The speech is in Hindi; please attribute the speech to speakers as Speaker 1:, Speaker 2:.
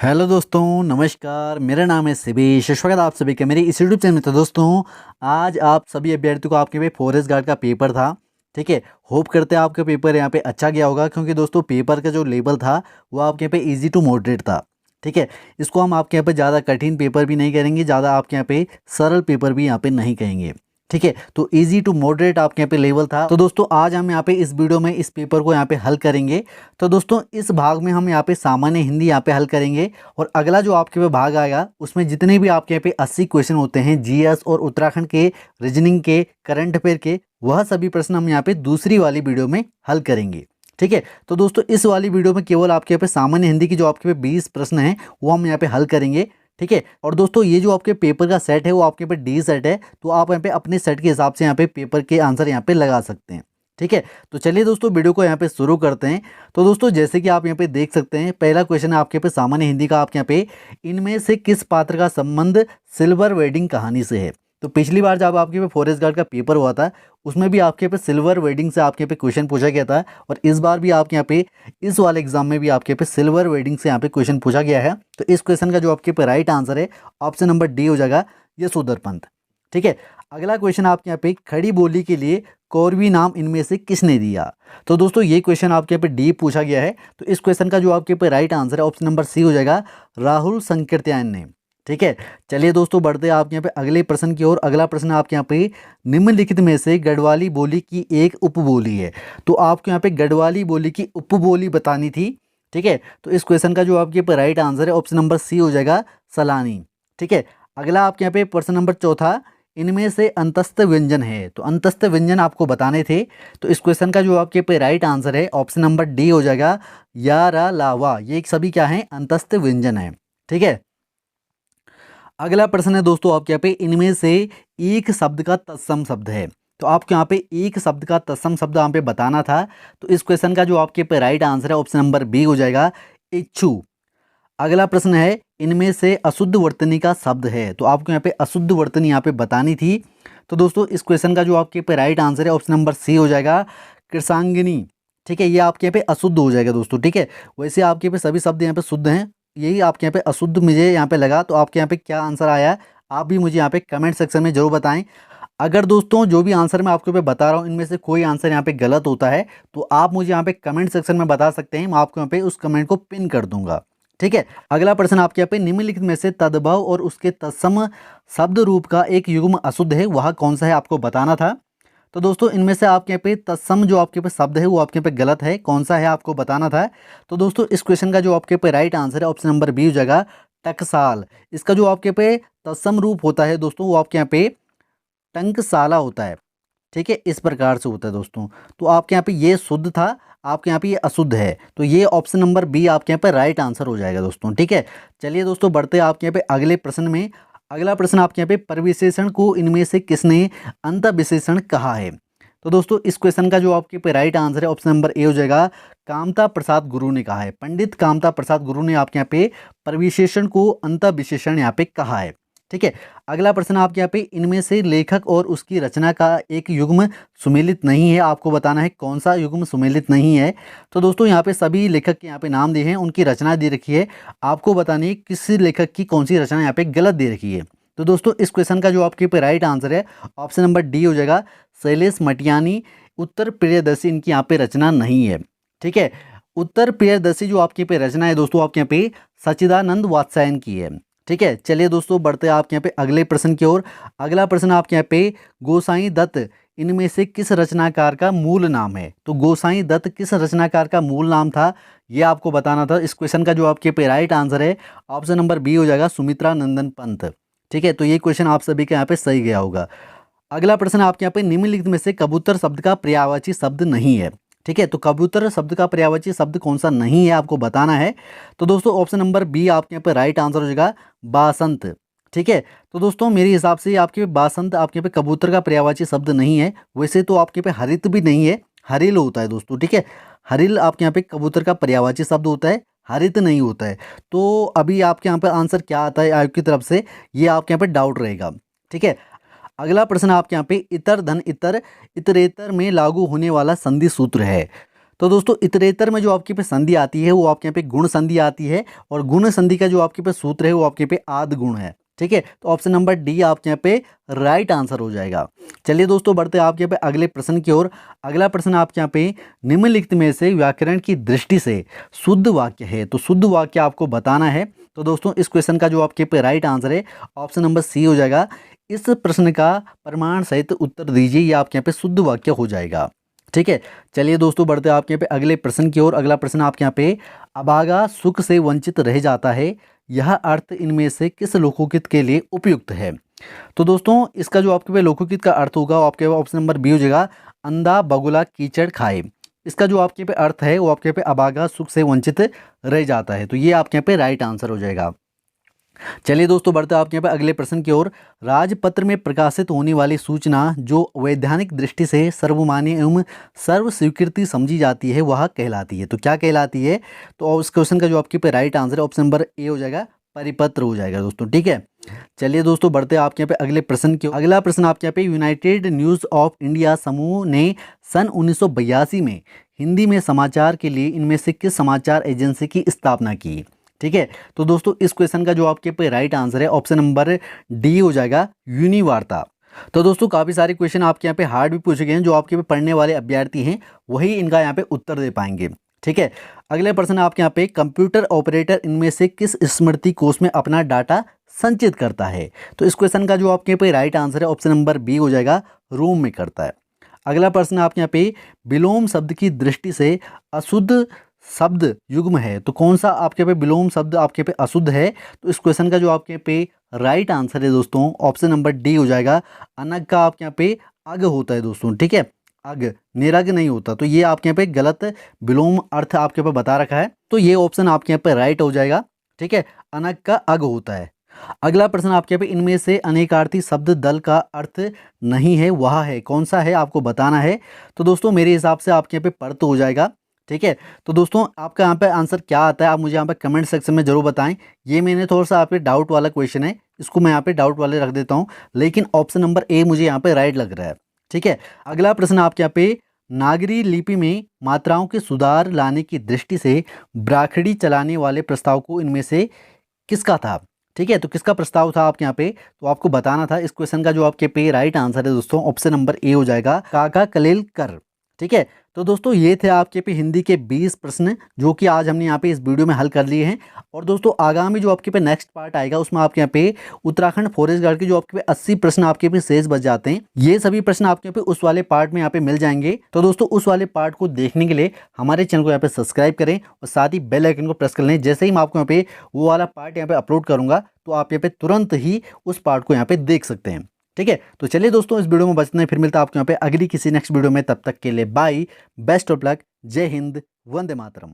Speaker 1: हेलो दोस्तों, नमस्कार। मेरा नाम है शिवेश। स्वागत है आप सभी का मेरे इस यूट्यूब चैनल में। तो दोस्तों, आज आप सभी अभ्यर्थियों को आपके पे फॉरेस्ट गार्ड का पेपर था। ठीक है, होप करते हैं आपका पेपर यहाँ पे अच्छा गया होगा, क्योंकि दोस्तों पेपर का जो लेवल था वो आपके यहाँ पे इजी टू मॉडरेट था। ठीक है, इसको हम आपके यहाँ पे ज़्यादा कठिन पेपर भी नहीं करेंगे, ज़्यादा आपके यहाँ पे सरल पेपर भी यहाँ पे नहीं कहेंगे। ठीक है, तो इजी टू मॉडरेट आपके यहाँ पे लेवल था। तो दोस्तों, आज हम यहाँ पे इस वीडियो में इस पेपर को यहाँ पे हल करेंगे। तो दोस्तों, इस भाग में हम यहाँ पे सामान्य हिंदी यहाँ पे हल करेंगे, और अगला जो आपके पे भाग आएगा उसमें जितने भी आपके यहाँ पे 80 क्वेश्चन होते हैं जीएस और उत्तराखंड के, रीजनिंग के, करंट अफेयर के, वह सभी प्रश्न हम यहाँ पे दूसरी वाली वीडियो में हल करेंगे। ठीक है, तो दोस्तों इस वाली वीडियो में केवल आपके यहाँ पे सामान्य हिंदी की जो आपके पे 20 प्रश्न हैं वो हम यहाँ पे हल करेंगे। ठीक है, और दोस्तों ये जो आपके पेपर का सेट है वो आपके पे डी सेट है, तो आप यहाँ पे अपने सेट के हिसाब से यहाँ पे पेपर के आंसर यहाँ पे लगा सकते हैं। ठीक है, तो चलिए दोस्तों वीडियो को यहाँ पे शुरू करते हैं। तो दोस्तों, जैसे कि आप यहाँ पे देख सकते हैं, पहला क्वेश्चन है आपके पे सामान्य हिंदी का। आपके यहाँ पे इनमें से किस पात्र का संबंध सिल्वर वेडिंग कहानी से है? तो पिछली बार जब आपके पे फॉरेस्ट गार्ड का पेपर हुआ था उसमें भी आपके पे सिल्वर वेडिंग से आपके पे क्वेश्चन पूछा गया था, और इस बार भी आपके यहाँ पे इस वाले एग्जाम में भी आपके पे सिल्वर वेडिंग से यहाँ पे क्वेश्चन पूछा गया है। तो इस क्वेश्चन का जो आपके पे राइट आंसर है ऑप्शन नंबर डी हो जाएगा, यशोधर पंत। ठीक है, अगला क्वेश्चन आपके यहाँ पे खड़ी बोली के लिए कौरवी नाम इनमें से किसने दिया? तो दोस्तों ये क्वेश्चन आपके यहाँ पे डी पूछा गया है, तो इस क्वेश्चन का जो आपके पे राइट आंसर है ऑप्शन नंबर सी हो जाएगा, राहुल संकीर्त्यायन ने। ठीक है, चलिए दोस्तों बढ़ते हैं आपके यहाँ पे अगले प्रश्न की ओर। अगला प्रश्न आपके यहाँ पे निम्नलिखित में से गढ़वाली बोली की एक उपबोली है। तो आपको यहाँ पे गढ़वाली बोली की उपबोली बतानी थी। ठीक है, तो इस क्वेश्चन का जो आपके पे राइट आंसर है ऑप्शन नंबर सी हो जाएगा, सलानी। ठीक है, अगला आपके यहाँ पे प्रश्न नंबर चौथा, इनमें से अंतस्थ व्यंजन है। तो अंतस्थ व्यंजन आपको बताने थे, तो इस क्वेश्चन का जो आपके पे राइट आंसर है ऑप्शन नंबर डी हो जाएगा, या रा लावा। ये सभी क्या है? अंतस्थ व्यंजन है। ठीक है, अगला प्रश्न है दोस्तों आपके यहाँ पे इनमें से एक शब्द का तत्सम शब्द है। तो आपको यहाँ पे एक शब्द का तत्सम शब्द यहाँ पे बताना था, तो इस क्वेश्चन का जो आपके पे राइट आंसर है ऑप्शन नंबर बी हो जाएगा, इच्छु। अगला प्रश्न है इनमें से अशुद्ध वर्तनी का शब्द है। तो आपको यहाँ पे अशुद्ध वर्तनी यहाँ पे बतानी थी, तो दोस्तों इस क्वेश्चन का जो आपके पे राइट आंसर है ऑप्शन नंबर सी हो जाएगा, कृषांगिनी। ठीक है, ये आपके यहाँ पे अशुद्ध हो जाएगा दोस्तों। ठीक है, वैसे आपके पे सभी शब्द यहाँ पे शुद्ध हैं, यही आपके यहाँ पे अशुद्ध मुझे यहाँ पे लगा। तो आपके यहाँ पे क्या आंसर आया आप भी मुझे यहाँ पे कमेंट सेक्शन में जरूर बताएं। अगर दोस्तों जो भी आंसर मैं आपको पे बता रहा हूँ इनमें से कोई आंसर यहाँ पे गलत होता है तो आप मुझे यहाँ पे कमेंट सेक्शन में बता सकते हैं, मैं आपको यहाँ पे उस कमेंट को पिन कर दूंगा। ठीक है, अगला प्रश्न आपके यहाँ पे निम्नलिखित में से तद्भव और उसके तत्सम शब्द रूप का एक युग्म अशुद्ध है, वह कौन सा है आपको बताना था। तो दोस्तों इनमें से आपके यहाँ पे तत्सम जो आपके पे शब्द है वो आपके पे गलत है, कौन सा है आपको बताना था। तो दोस्तों इस क्वेश्चन का जो आपके पे राइट आंसर है ऑप्शन नंबर बी हो जाएगा, टकसाल। इसका जो आपके पे तत्सम रूप होता है दोस्तों वो आपके यहाँ पे टंकसाला होता है। ठीक है, इस प्रकार से होता है दोस्तों। तो आपके यहाँ पे ये शुद्ध था, आपके यहाँ पे ये अशुद्ध है, तो ये ऑप्शन नंबर बी आपके यहाँ पे राइट आंसर हो जाएगा दोस्तों। ठीक है, चलिए दोस्तों बढ़ते हैं आपके यहाँ पे अगले प्रश्न में। अगला प्रश्न आपके यहाँ पे परविशेषण को इनमें से किसने अंतःविशेषण कहा है? तो दोस्तों इस क्वेश्चन का जो आपके पे राइट आंसर है ऑप्शन नंबर ए हो जाएगा, कामता प्रसाद गुरु ने कहा है। पंडित कामता प्रसाद गुरु ने आपके यहाँ पे परविशेषण को अंतःविशेषण यहाँ पे कहा है। ठीक है, अगला प्रश्न आपके यहाँ पे इनमें से लेखक और उसकी रचना का एक युग्म सुमेलित नहीं है, आपको बताना है कौन सा युग्म सुमेलित नहीं है। तो दोस्तों यहाँ पे सभी लेखक के यहाँ पे नाम दिए हैं, उनकी रचना दे रखी है, आपको बतानी है किस लेखक की कौन सी रचना यहाँ पे गलत दे रखी है। तो दोस्तों इस क्वेश्चन का जो आपके पे राइट आंसर है ऑप्शन नंबर डी हो जाएगा, शैलेश मटियानी। उत्तर प्रियदर्शी इनकी यहाँ पे रचना नहीं है। ठीक है, उत्तर प्रियदर्शी जो आपके पे रचना है दोस्तों आपके यहाँ पे सच्चिदानंद वात्स्यायन की है। ठीक है, चलिए दोस्तों बढ़ते हैं आपके यहाँ पे अगले प्रश्न की ओर। अगला प्रश्न आपके यहाँ पे गोसाई दत्त इनमें से किस रचनाकार का मूल नाम है? तो गोसाई दत्त किस रचनाकार का मूल नाम था ये आपको बताना था। इस क्वेश्चन का जो आपके पे राइट आंसर है ऑप्शन नंबर बी हो जाएगा, सुमित्रा नंदन पंत। ठीक है, तो ये क्वेश्चन आप सभी के यहाँ पे सही गया होगा। अगला प्रश्न आपके यहाँ पे निम्नलिखित में से कबूतर शब्द का पर्यायवाची शब्द नहीं है। ठीक है, तो कबूतर शब्द का पर्यायवाची शब्द कौन सा नहीं है आपको बताना है। तो दोस्तों ऑप्शन नंबर बी आपके यहाँ पे राइट आंसर हो जाएगा, बासंत। ठीक है, तो दोस्तों मेरे हिसाब से आपके बासंत आपके यहाँ पे कबूतर का पर्यायवाची शब्द नहीं है। वैसे तो आपके पे हरित भी नहीं है, हरिल होता है दोस्तों। ठीक है, हरिल आपके यहाँ पे कबूतर का पर्यायवाची शब्द होता है, हरित नहीं होता है। तो अभी आपके यहाँ पे आंसर क्या आता है आयोग की तरफ से ये आपके यहाँ पे डाउट रहेगा। ठीक है, अगला प्रश्न आपके यहाँ पे इतर धन इतर इतरेतर में लागू होने वाला संधि सूत्र है। तो दोस्तों इतरेतर में जो आपके पे संधि आती है वो आपके यहाँ पे गुण संधि आती है, और गुण संधि का जो आपके पे सूत्र है वो आपके पे आद गुण है। ठीक है, तो ऑप्शन नंबर डी आपके यहाँ पे राइट आंसर हो जाएगा। चलिए दोस्तों बढ़ते हैं आपके यहाँ पे अगले प्रश्न की ओर। अगला प्रश्न आपके यहाँ पे निम्नलिखित में से व्याकरण की दृष्टि से शुद्ध वाक्य है, तो शुद्ध वाक्य आपको बताना है। तो दोस्तों इस क्वेश्चन का जो आपके पे राइट आंसर है ऑप्शन नंबर सी हो जाएगा। इस प्रश्न का प्रमाण सहित उत्तर दीजिए, ये आपके यहाँ पे शुद्ध वाक्य हो जाएगा। ठीक है, चलिए दोस्तों बढ़ते हैं आपके यहाँ पे अगले प्रश्न की ओर। अगला प्रश्न आपके यहाँ पे अभागा सुख से वंचित रह जाता है, यह अर्थ इनमें से किस लोकोकित के लिए उपयुक्त है। तो दोस्तों इसका जो आपके पे लोकोकित का अर्थ होगा वो आपके ऑप्शन नंबर बी हो जाएगा, अंधा बगुला कीचड़ खाए। इसका जो आपके पे अर्थ है वो आपके पे अभागा सुख से वंचित रह जाता है, तो ये आपके यहाँ पे राइट आंसर हो जाएगा। चलिए दोस्तों बढ़ते हैं आपके यहाँ पे अगले प्रश्न की ओर। राजपत्र में प्रकाशित होने वाली सूचना जो वैधानिक दृष्टि से सर्वमान्य एवं सर्व स्वीकृति समझी जाती है वह कहलाती है, तो क्या कहलाती है। तो उस क्वेश्चन का जो आपके पे राइट आंसर है ऑप्शन नंबर ए हो जाएगा, परिपत्र हो जाएगा दोस्तों। ठीक है, चलिए दोस्तों बढ़ते हैं आपके यहाँ पे अगले प्रश्न की। अगला प्रश्न आपके यहाँ पे यूनाइटेड न्यूज़ ऑफ इंडिया समूह ने सन 1982 में हिंदी में समाचार के लिए इनमें से किस समाचार एजेंसी की स्थापना की। ठीक है, तो दोस्तों इस क्वेश्चन का जो आपके पे राइट आंसर है ऑप्शन नंबर डी हो जाएगा, यूनिवार्ता। तो दोस्तों काफ़ी सारे क्वेश्चन आपके यहाँ पे हार्ड भी पूछे गए हैं, जो आपके पे पढ़ने वाले अभ्यर्थी हैं वही इनका यहाँ पे उत्तर दे पाएंगे। ठीक है, अगले प्रश्न आपके यहाँ पे कंप्यूटर ऑपरेटर इनमें से किस स्मृति कोश में अपना डाटा संचित करता है। तो इस क्वेश्चन का जो आपके पे राइट आंसर है ऑप्शन नंबर बी हो जाएगा, रोम में करता है। अगला प्रश्न आपके यहाँ पे विलोम शब्द की दृष्टि से अशुद्ध शब्द युग्म है, तो कौन सा आपके पे विलोम शब्द आपके पे अशुद्ध है। तो इस क्वेश्चन का जो आपके पे राइट आंसर है दोस्तों ऑप्शन नंबर डी हो जाएगा, अनग का आपके यहाँ पे अग होता है दोस्तों। ठीक है, अग निरग नहीं होता, तो ये आपके यहाँ पे गलत विलोम अर्थ आपके पे बता रखा है, तो ये ऑप्शन आपके यहाँ पे राइट हो जाएगा। ठीक है, अनग का अग होता है। अगला प्रश्न आपके पे इनमें से अनेकार्थी शब्द दल का अर्थ नहीं है वह है, कौन सा है आपको बताना है। तो दोस्तों मेरे हिसाब से आपके यहाँ पे पर्त हो जाएगा। ठीक है, तो दोस्तों आपका यहाँ पे आंसर क्या आता है आप मुझे यहाँ पे कमेंट सेक्शन में जरूर बताएं। ये मैंने थोड़ा सा आप पे डाउट वाला क्वेश्चन है, इसको मैं यहाँ पे डाउट वाले रख देता हूँ, लेकिन ऑप्शन नंबर ए मुझे यहाँ पे राइट लग रहा है। ठीक है, अगला प्रश्न आपके यहाँ पे नागरी लिपि में मात्राओं के सुधार लाने की दृष्टि से ब्राखड़ी चलाने वाले प्रस्ताव को इनमें से किसका था। ठीक है, तो किसका प्रस्ताव था आपके यहाँ पे, तो आपको बताना था। इस क्वेश्चन का जो आपके पे राइट आंसर है दोस्तों ऑप्शन नंबर ए हो जाएगा, काका कलेलकर। ठीक है, तो दोस्तों ये थे आपके पे हिंदी के 20 प्रश्न जो कि आज हमने यहाँ पे इस वीडियो में हल कर लिए हैं। और दोस्तों आगामी जो आपके पे नेक्स्ट पार्ट आएगा उसमें आपके यहाँ पे उत्तराखंड फॉरेस्ट गार्ड के जो आपके पे 80 प्रश्न आपके पे शेष बच जाते हैं, ये सभी प्रश्न आपके पे उस वाले पार्ट में यहाँ पे मिल जाएंगे। तो दोस्तों उस वाले पार्ट को देखने के लिए हमारे चैनल को यहाँ पे सब्सक्राइब करें और साथ ही बेल आइकन को प्रेस कर लें। जैसे ही मैं आपको यहाँ पे वो वाला पार्ट यहाँ पे अपलोड करूँगा तो आप यहाँ पे तुरंत ही उस पार्ट को यहाँ पे देख सकते हैं। ठीक है, तो चलिए दोस्तों इस वीडियो में बचना है, फिर मिलता है आपको यहाँ पे अगली किसी नेक्स्ट वीडियो में। तब तक के लिए बाय, बेस्ट ऑफ लक, जय हिंद, वंदे मातरम।